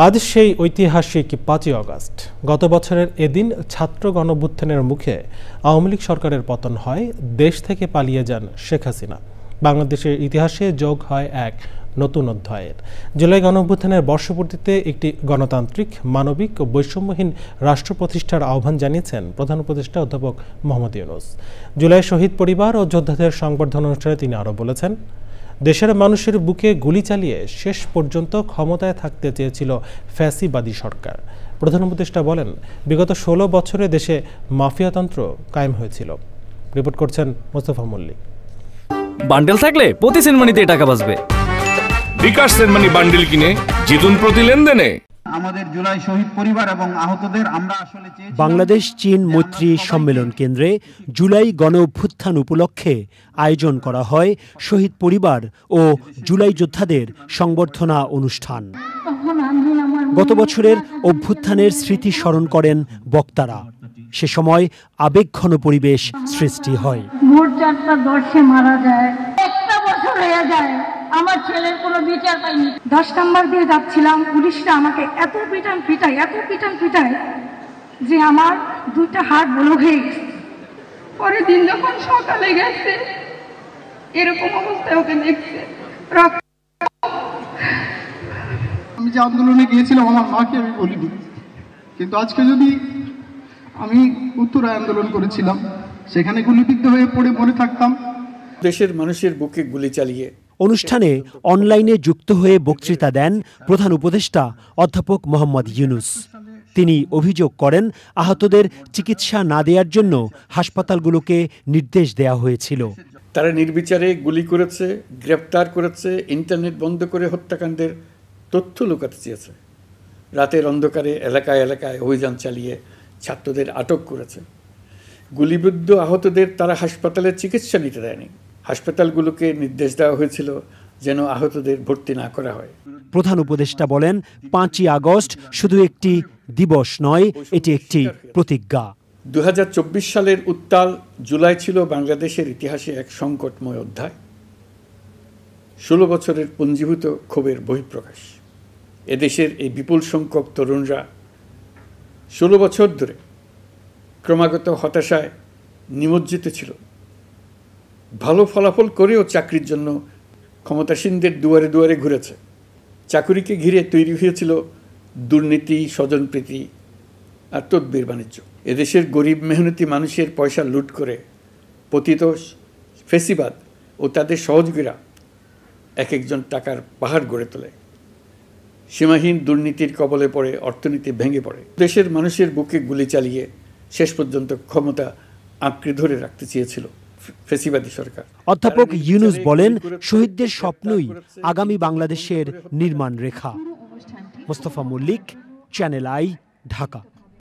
আজ সেই ঐতিহাসিক ৫ই আগস্ট। গত বছরের এদিন ছাত্র গণঅভ্যুত্থানের মুখে আওয়ামী লীগ সরকারের পতন হয়, দেশ থেকে পালিয়ে যান শেখ হাসিনা। বাংলাদেশের ইতিহাসে যোগ হয় এক নতুন অধ্যায়ের। জুলাই গণঅভ্যুত্থানের বর্ষপূর্তিতে একটি গণতান্ত্রিক, মানবিক ও বৈষম্যহীন রাষ্ট্র প্রতিষ্ঠার আহ্বান জানিয়েছেন প্রধান উপদেষ্টা অধ্যাপক মোহাম্মদ ইউনূস। জুলাই শহীদ পরিবার ও যোদ্ধাদের সংবর্ধনা অনুষ্ঠানে তিনি আরও বলেছেন, দেশের মানুষের বুকে গুলি চালিয়ে শেষ পর্যন্ত ক্ষমতায় থাকতে চেয়েছিল ফ্যাসিবাদী সরকার। প্রধান উপদেষ্টা বলেন, বিগত ১৬ বছরে দেশে মাফিয়াতন্ত্র কায়েম হয়েছিল। রিপোর্ট করছেন মোস্তফা মল্লিক। বান্ডেল থাকলে প্রতি সেনমানিতে টাকা বাঁচবে। বিকাশ সেনমানি বান্ডেল কিনে জিতুন প্রতি লেনদেনে। আমাদের জুলাই শহীদ পরিবার এবং আহতদের আমরা আসলে বাংলাদেশ চীন মৈত্রী সম্মেলন কেন্দ্রে জুলাই গণঅভ্যুত্থান উপলক্ষে আয়োজন করা হয় শহীদ পরিবার ও জুলাই যোদ্ধাদের সংবর্ধনা অনুষ্ঠান। গত বছরের অভ্যুত্থানের স্মৃতি স্মরণ করেন বক্তারা। সে সময় আবেগঘন পরিবেশ সৃষ্টি হয়। ভোর ৪টা ১০ মারা যায়, একটা বছর হয়ে যায়, আমার ছেলের কোনো বিচার পাইনি। 10 নম্বর দিয়ে যাচ্ছিলাম, পুলিশরা আমাকে এত পিটান পিটায় যে আমার 2টা হাত বড় হয়ে গেছে। পরের দিন যখন সকালে গেছে, এরকম অবস্থায় ওকে দেখছে। আমি যে আন্দোলনে গিয়েছিলাম আমার মাকে আমি বলিনি, কিন্তু আজকে যদি আমি উত্তরায় আন্দোলন করেছিলাম, সেখানে গুলিবিদ্ধ হয়ে পড়ে মরে থাকতাম। দেশের মানুষের বুকে গুলি চালিয়ে অনুষ্ঠানে অনলাইনে যুক্ত হয়ে বক্তৃতা দেন প্রধান উপদেষ্টা অধ্যাপক মোহাম্মদ ইউনূস। তিনি অভিযোগ করেন, আহতদের চিকিৎসা না দেওয়ার জন্য হাসপাতালগুলোকে নির্দেশ দেওয়া হয়েছিল। তারা নির্বিচারে গুলি করেছে, গ্রেপ্তার করেছে, ইন্টারনেট বন্ধ করে হত্যাকাণ্ডের তথ্য লুকাতে চেয়েছে। রাতের অন্ধকারে এলাকায় এলাকায় অভিযান চালিয়ে ছাত্রদের আটক করেছে। গুলিবিদ্ধ আহতদের তারা হাসপাতালে চিকিৎসা নিতে দেয়নি। হাসপাতালগুলোকে নির্দেশ দেওয়া হয়েছিল যেন আহতদের ভর্তি না করা হয়। প্রধান উপদেষ্টা বলেন, ৫ই আগস্ট শুধু একটি দিবস নয়, এটি একটি প্রতিজ্ঞা। ২০২৪ সালের উত্তাল জুলাই ছিল বাংলাদেশের ইতিহাসে এক সংকটময় অধ্যায়। ১৬ বছরের পুঞ্জীভূত ক্ষোভের বহিঃপ্রকাশ। এদেশের এই বিপুল সংখ্যক তরুণরা ১৬ বছর ধরে ক্রমাগত হতাশায় নিমজ্জিত ছিল। ভালো ফলাফল করেও চাকরির জন্য ক্ষমতাসীনদের দুয়ারে দুয়ারে ঘুরেছে। চাকুরিকে ঘিরে তৈরি হয়েছিল দুর্নীতি, স্বজনপ্রীতি আর তদবির বাণিজ্য। এদেশের গরিব মেহনতি মানুষের পয়সা লুট করে পতিত ফেসিবাদ ও তাদের সহযোগীরা এক একজন টাকার পাহাড় গড়ে তোলে। সীমাহীন দুর্নীতির কবলে পড়ে অর্থনীতি ভেঙে পড়ে। দেশের মানুষের বুকে গুলি চালিয়ে শেষ পর্যন্ত ক্ষমতা আঁকড়ে ধরে রাখতে চেয়েছিল ফেসিবাদী সরকার। অধ্যাপক ইউনূস বলেন, শহীদদের স্বপ্নই আগামী বাংলাদেশের নির্মাণ রেখা। Mostafa Mallik, channel I, Dhaka.